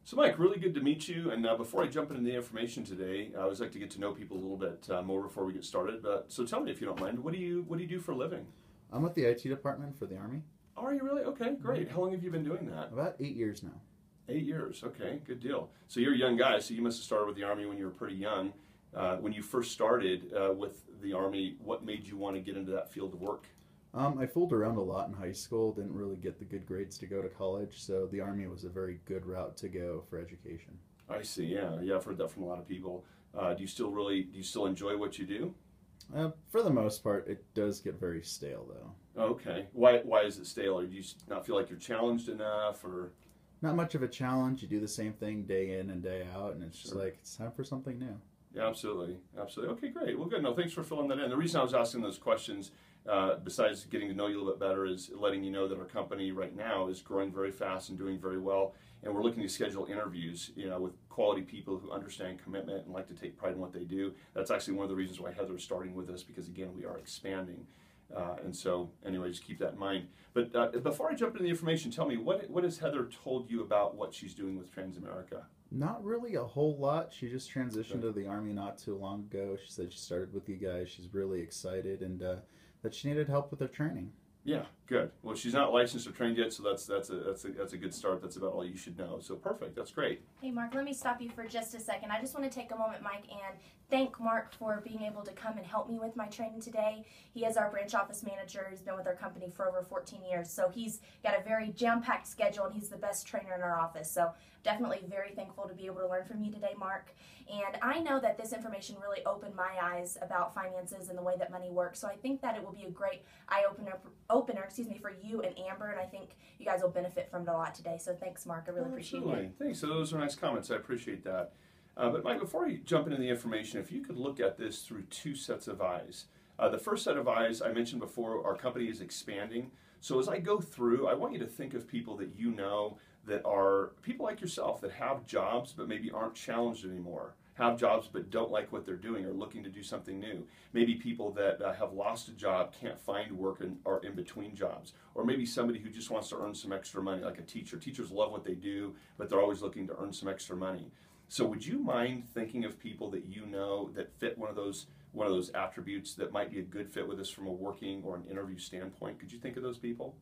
So Mike, really good to meet you. And before I jump into the information today, I always like to get to know people a little bit more before we get started. So tell me, if you don't mind, what do you do for a living? I'm with the IT department for the Army. Are you really? Okay, great. How long have you been doing that? About 8 years now. 8 years. Okay, good deal. So you're a young guy, so you must have started with the Army when you were pretty young. When you first started with the Army, what made you want to get into that field of work? I fooled around a lot in high school, didn't really get the good grades to go to college, so the Army was a very good route to go for education. I see. Yeah, I've heard that from a lot of people. Do you still enjoy what you do? For the most part, it does get very stale though. Okay. Why is it stale? Or do you not feel like you're challenged enough, or? Not much of a challenge. You do the same thing day in and day out, and it's just Sure. like it's time for something new. Yeah, absolutely, absolutely. Okay, great. Well, good. No, thanks for filling that in. The reason I was asking those questions, besides getting to know you a little bit better, is letting you know that our company right now is growing very fast and doing very well, and we're looking to schedule interviews, with quality people who understand commitment and like to take pride in what they do. That's actually one of the reasons why Heather is starting with us, because again, we are expanding. And so, anyway, just keep that in mind. But before I jump into the information, tell me, what has Heather told you about what she's doing with Transamerica? Not really a whole lot. She just transitioned Okay. to the Army not too long ago. She said she started with you guys. She's really excited and that she needed help with her training. Yeah, good. Well, she's not licensed or trained yet, so that's a good start. That's about all you should know. So perfect. That's great. Hey Mark, let me stop you for just a second. I just want to take a moment, Mike, and thank Mark for being able to come and help me with my training today. He is our branch office manager. He's been with our company for over 14 years, so he's got a very jam-packed schedule, and he's the best trainer in our office. So definitely very thankful to be able to learn from you today, Mark. And I know that this information really opened my eyes about finances and the way that money works. So I think that it will be a great eye-opener, for you and Amber, and I think you guys will benefit from it a lot today. So thanks, Mark. I really appreciate Absolutely. it. Thanks. So those are nice comments. I appreciate that. But Mike, before you jump into the information, if you could look at this through two sets of eyes. The first set of eyes, I mentioned before, our company is expanding. So as I go through, I want you to think of people that you know that are people like yourself that have jobs but maybe aren't challenged anymore. Have jobs but don't like what they're doing or looking to do something new. Maybe people that have lost a job, can't find work, and are in between jobs. Or maybe somebody who just wants to earn some extra money, like a teacher. Teachers love what they do, but they're always looking to earn some extra money. So would you mind thinking of people that you know that fit one of those attributes that might be a good fit with us from a working or an interview standpoint? Could you think of those people?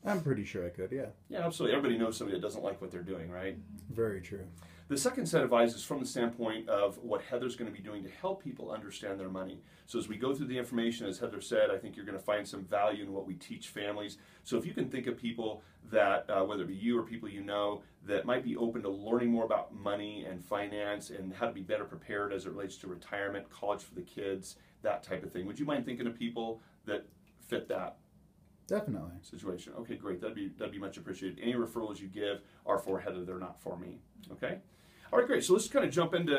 I'm pretty sure I could, yeah. Yeah, absolutely. Everybody knows somebody that doesn't like what they're doing, right? Very true. The second set of eyes is from the standpoint of what Heather's going to be doing to help people understand their money. So as we go through the information, as Heather said, I think you're going to find some value in what we teach families. So if you can think of people that, whether it be you or people you know, that might be open to learning more about money and finance and how to be better prepared as it relates to retirement, college for the kids, that type of thing. Would you mind thinking of people that fit that Definitely. situation? Okay, great. That'd be much appreciated. Any referrals you give are for Heather. They're not for me. Okay. All right, great. So let's kind of jump into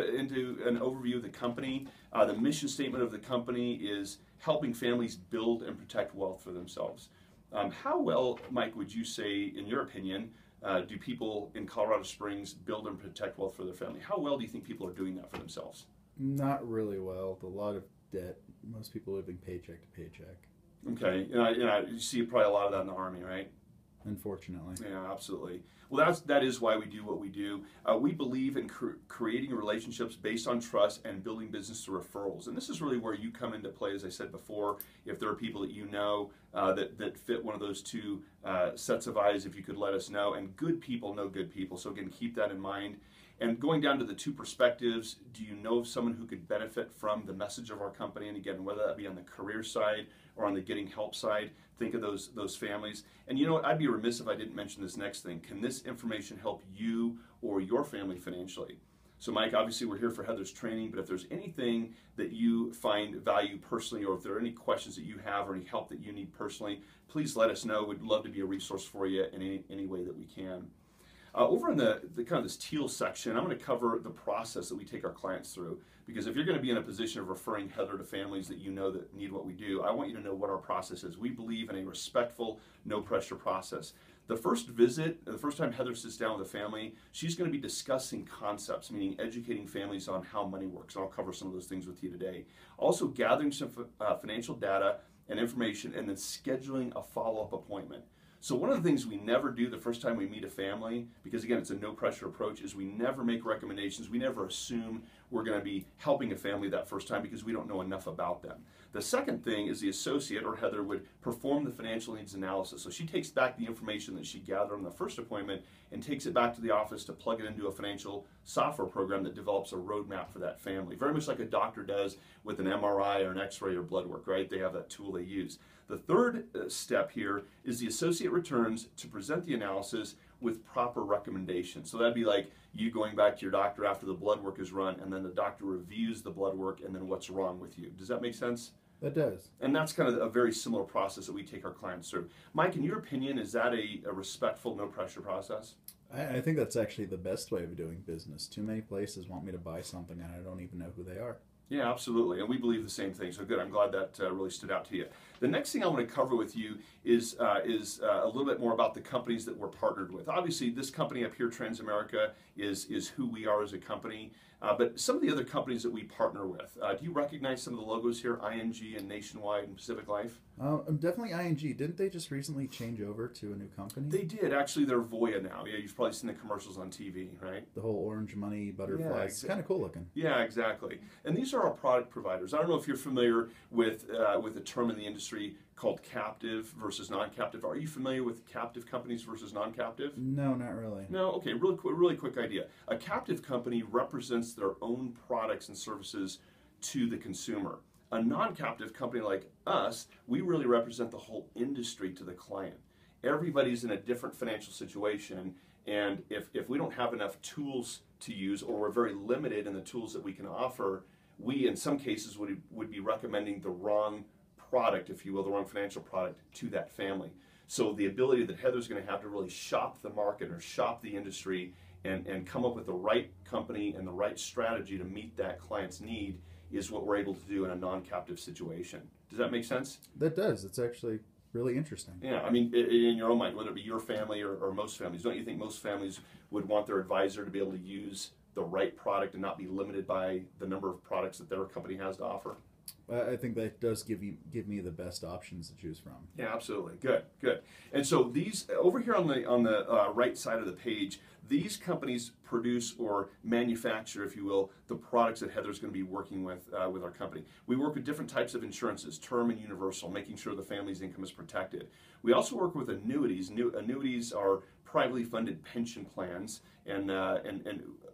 an overview of the company. The mission statement of the company is helping families build and protect wealth for themselves. How well, Mike, would you say, in your opinion, do people in Colorado Springs build and protect wealth for their family? How well do you think people are doing that for themselves? Not really well. A lot of debt. Most people living paycheck to paycheck. Okay, you see probably a lot of that in the Army, right? Unfortunately. Yeah, absolutely. Well, that is why we do what we do. We believe in creating relationships based on trust and building business through referrals. And this is really where you come into play, as I said before. If there are people that you know that fit one of those two sets of eyes, if you could let us know. And good people know good people. So again, keep that in mind. And going down to the two perspectives, do you know of someone who could benefit from the message of our company? And again, whether that be on the career side or on the getting help side, think of those families. And you know what? I'd be remiss if I didn't mention this next thing. Can this information help you or your family financially? So Mike, obviously we're here for Heather's training, but if there's anything that you find value personally, or if there are any questions that you have or any help that you need personally, please let us know. We'd love to be a resource for you in any way that we can. Over in the kind of this teal section, I'm going to cover the process that we take our clients through, because if you're going to be in a position of referring Heather to families that you know that need what we do, I want you to know what our process is. We believe in a respectful, no pressure process. The first visit, the first time Heather sits down with a family, she's going to be discussing concepts, meaning educating families on how money works. And I'll cover some of those things with you today. Also gathering some financial data and information, and then scheduling a follow-up appointment. So one of the things we never do the first time we meet a family, because again, it's a no pressure approach, is we never make recommendations. We never assume we're going to be helping a family that first time because we don't know enough about them. The second thing is the associate, or Heather, would perform the financial needs analysis. So she takes back the information that she gathered on the first appointment and takes it back to the office to plug it into a financial software program that develops a roadmap for that family. Very much like a doctor does with an MRI or an X-ray or blood work, right? They have that tool they use. The third step here is the associate returns to present the analysis with proper recommendations. So that'd be like you going back to your doctor after the blood work is run, and then the doctor reviews the blood work and then what's wrong with you. Does that make sense? That does. And that's kind of a very similar process that we take our clients through. Mike, in your opinion, is that a respectful, no-pressure process? I think that's actually the best way of doing business. Too many places want me to buy something and I don't even know who they are. Yeah, absolutely. And we believe the same thing. So good. I'm glad that really stood out to you. The next thing I want to cover with you is a little bit more about the companies that we're partnered with. Obviously, this company up here, Transamerica, is who we are as a company. But some of the other companies that we partner with, do you recognize some of the logos here? ING and Nationwide and Pacific Life? Definitely ING. Didn't they just recently change over to a new company? They did. Actually, they're Voya now. Yeah, you've probably seen the commercials on TV, right? The whole orange money butterfly. Yeah, it's kind of cool looking. Yeah, exactly. And these are our product providers. I don't know if you're familiar with a term in the industry called captive versus non-captive. Are you familiar with captive companies versus non-captive? No, not really. No? Okay, really quick idea. A captive company represents their own products and services to the consumer. A non-captive company like us, we really represent the whole industry to the client. Everybody's in a different financial situation, and if we don't have enough tools to use, or we're very limited in the tools that we can offer, we in some cases would be recommending the wrong product, if you will, the wrong financial product to that family. So the ability that Heather's going to have to really shop the market or shop the industry and come up with the right company and the right strategy to meet that client's need is what we're able to do in a non-captive situation. Does that make sense? That does. It's actually really interesting. Yeah, I mean, in your own mind, whether it be your family or most families, don't you think most families would want their advisor to be able to use the right product and not be limited by the number of products that their company has to offer? I think that does give me the best options to choose from. Yeah, absolutely. Good. And so these over here on the right side of the page, these companies produce or manufacture, if you will, the products that Heather's going to be working with our company. We work with different types of insurances, term and universal, making sure the family's income is protected. We also work with annuities. Annuities are privately funded pension plans, and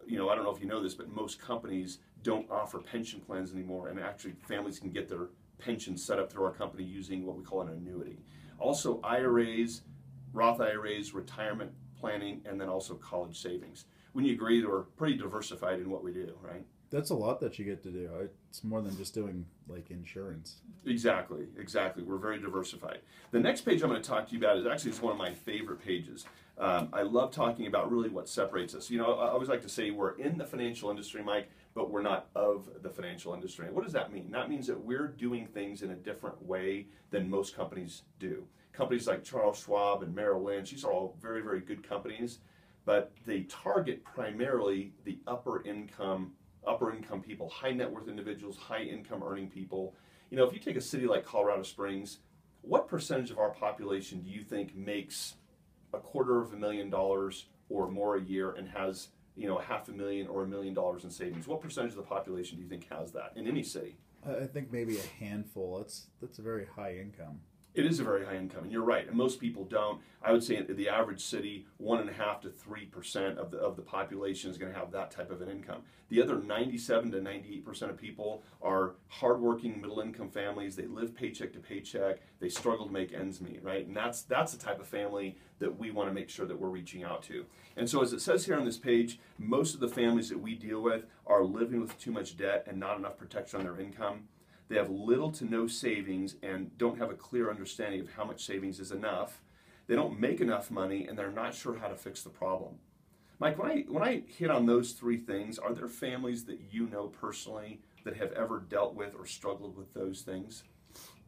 you know, I don't know if you know this, but most companies don't offer pension plans anymore, and actually families can get their pensions set up through our company using what we call an annuity. Also IRAs, Roth IRAs, retirement planning, and then also college savings. Wouldn't you agree that we're pretty diversified in what we do, right? That's a lot that you get to do. It's more than just doing like insurance. Exactly. We're very diversified. The next page I'm going to talk to you about is actually one of my favorite pages. I love talking about really what separates us. You know, I always like to say we're in the financial industry, Mike, but we're not of the financial industry. And what does that mean? That means that we're doing things in a different way than most companies do. Companies like Charles Schwab and Merrill Lynch, these are all very, very good companies, but they target primarily the upper income people, high net worth individuals, high income earning people. You know, if you take a city like Colorado Springs, what percentage of our population do you think makes $250,000 or more a year and has, you know, $500,000 or $1 million in savings? What percentage of the population do you think has that in any city? I think maybe a handful. That's a very high income. It is a very high income, and you're right. And most people don't. I would say in the average city, 1.5% to 3% of the population is going to have that type of an income. The other 97 to 98% of people are hardworking middle-income families. They live paycheck to paycheck. They struggle to make ends meet, right? And that's the type of family that we want to make sure that we're reaching out to. And so, as it says here on this page, most of the families that we deal with are living with too much debt and not enough protection on their income. They have little to no savings and don't have a clear understanding of how much savings is enough. They don't make enough money, and they're not sure how to fix the problem. Mike, when I hit on those three things, are there families that you know personally that have ever dealt with or struggled with those things?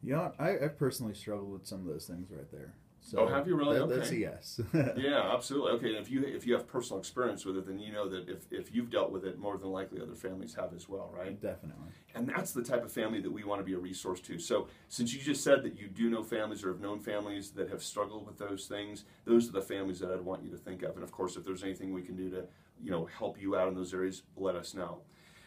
Yeah, I've personally struggled with some of those things right there. So Oh, have you really? That's a Okay. yes. Yeah, absolutely. Okay, and if you have personal experience with it, then you know that if you've dealt with it, more than likely other families have as well, right? Definitely. And that's the type of family that we want to be a resource to. So since you just said that you do know families or have known families that have struggled with those things, those are the families that I'd want you to think of. And of course, if there's anything we can do to, help you out in those areas, let us know.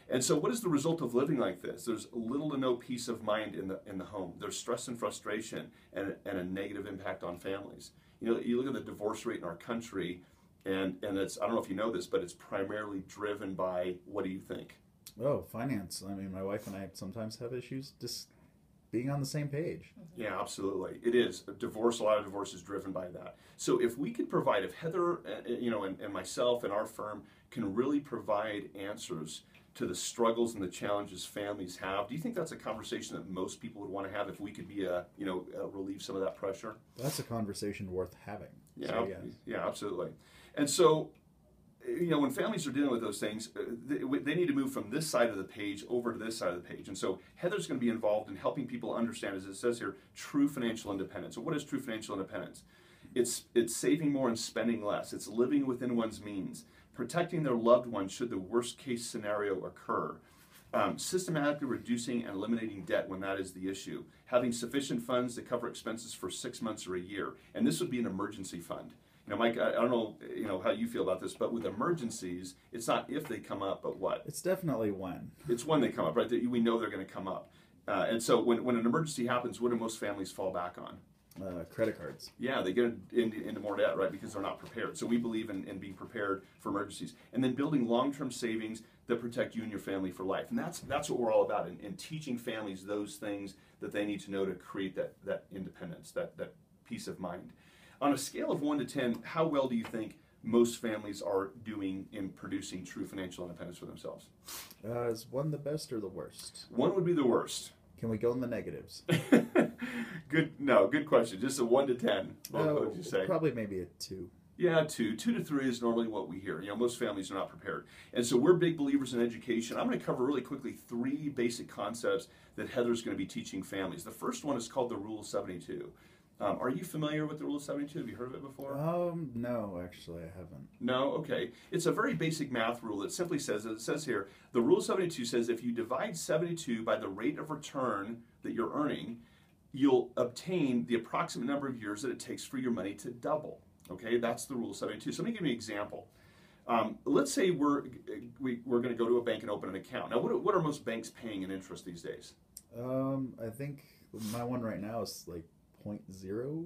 And so what is the result of living like this? There's little to no peace of mind in the home. There's stress and frustration and a negative impact on families. You look at the divorce rate in our country, and it's, I don't know if you know this, but it's primarily driven by, what do you think? Oh, finance. I mean, my wife and I sometimes have issues just being on the same page. Yeah, absolutely. It is. A lot of divorce is driven by that. So if we could provide, if Heather, and myself and our firm can really provide answers to the struggles and the challenges families have, do you think that's a conversation that most people would want to have if we could be relieve some of that pressure? That's a conversation worth having. Yeah, So, yes. yeah, absolutely. And so, when families are dealing with those things, they need to move from this side of the page over to this side of the page. And so Heather's going to be involved in helping people understand, as it says here, true financial independence. So what is true financial independence? It's saving more and spending less. It's living within one's means, protecting their loved ones should the worst case scenario occur, systematically reducing and eliminating debt when that is the issue, having sufficient funds to cover expenses for 6 months or a year. And this would be an emergency fund. Mike, I don't know, how you feel about this, but with emergencies, it's not if they come up, but what? It's definitely when. It's when they come up, right? We know they're going to come up. And so when an emergency happens, what do most families fall back on? Credit cards. Yeah, they get into more debt, right, because they're not prepared. So we believe in being prepared for emergencies. And then building long-term savings that protect you and your family for life. And that's what we're all about, in teaching families those things that they need to know to create that independence, that peace of mind. On a scale of 1 to 10, how well do you think most families are doing in producing true financial independence for themselves? Is one the best or the worst? 1 would be the worst. Can we go in the negatives? Good question. Just a 1 to 10. What would you say? Probably maybe a 2. Yeah, 2 to 3 is normally what we hear. Most families are not prepared. And so we're big believers in education. I'm going to cover really quickly 3 basic concepts that Heather's going to be teaching families. The first one is called the Rule of 72. Are you familiar with the Rule of 72? Have you heard of it before? No, actually, I haven't. No? Okay. It's a very basic math rule. It simply says, as it says here, the Rule of 72 says if you divide 72 by the rate of return that you're earning, you'll obtain the approximate number of years that it takes for your money to double. Okay? That's the Rule of 72. So let me give you an example. Let's say we're going to go to a bank and open an account. Now, what are most banks paying in interest these days? I think my one right now is like 0.02.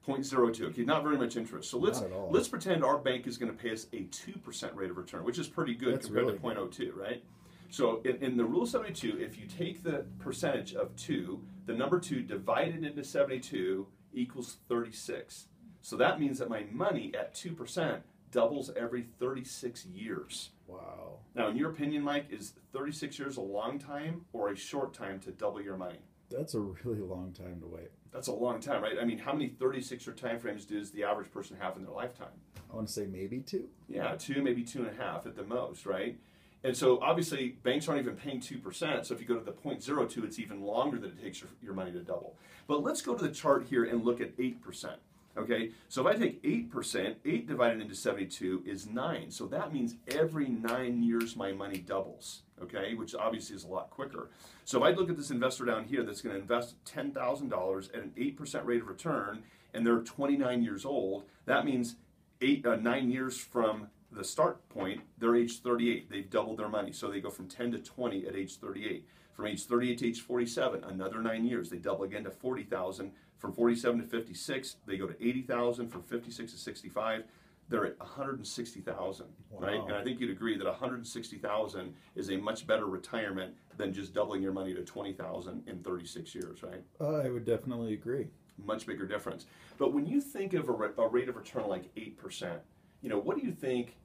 0.02. Okay, not very much interest. So Not at all. let's pretend our bank is going to pay us a 2% rate of return, which is pretty good That's compared really to 0.02, right? So in the Rule of 72, if you take the percentage of 2, the number 2 divided into 72 equals 36. So that means that my money at 2% doubles every 36 years. Wow. Now, in your opinion, Mike, is 36 years a long time or a short time to double your money? That's a really long time to wait. That's a long time, right? I mean, how many 36-year time frames does the average person have in their lifetime? I want to say maybe 2. Yeah, 2, maybe 2.5 at the most, right? And so obviously banks aren't even paying 2%. So if you go to the 0.02, it's even longer that it takes your money to double. But let's go to the chart here and look at 8%. Okay, so if I take 8%, 8 divided into 72 is 9. So that means every 9 years my money doubles, okay, which obviously is a lot quicker. So if I look at this investor down here that's going to invest $10,000 at an 8% rate of return, and they're 29 years old, that means 9 years from the start point, they're age 38. They've doubled their money. So they go from 10 to 20 at age 38. From age 38 to age 47, another 9 years. They double again to 40,000. From 47 to 56, they go to 80,000. From 56 to 65, they're at 160,000, right? Wow. And I think you'd agree that 160,000 is a much better retirement than just doubling your money to 20,000 in 36 years, right? I would definitely agree. Much bigger difference. But when you think of a rate of return like 8%, what do you think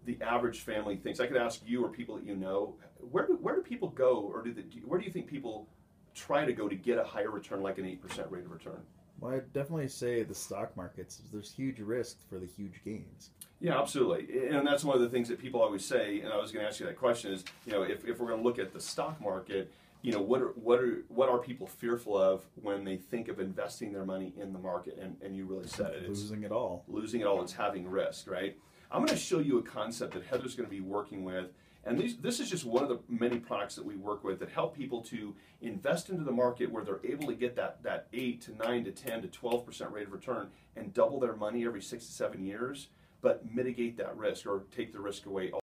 the average family thinks? I could ask you or people that you know, where do people go, or where do you think people try to go to get a higher return like an 8% rate of return? Well, I'd definitely say the stock markets. There's huge risk for the huge gains. Yeah, absolutely. And that's one of the things that people always say, and I was going to ask you that question is, if we're going to look at the stock market, what are people fearful of when they think of investing their money in the market? And you really said it. It's Losing it all. losing it all. It's having risk, right? I'm going to show you a concept that Heather's going to be working with. And this is just one of the many products that we work with that help people to invest into the market where they're able to get that 8 to 9 to 10 to 12% rate of return and double their money every 6 to 7 years, but mitigate that risk or take the risk away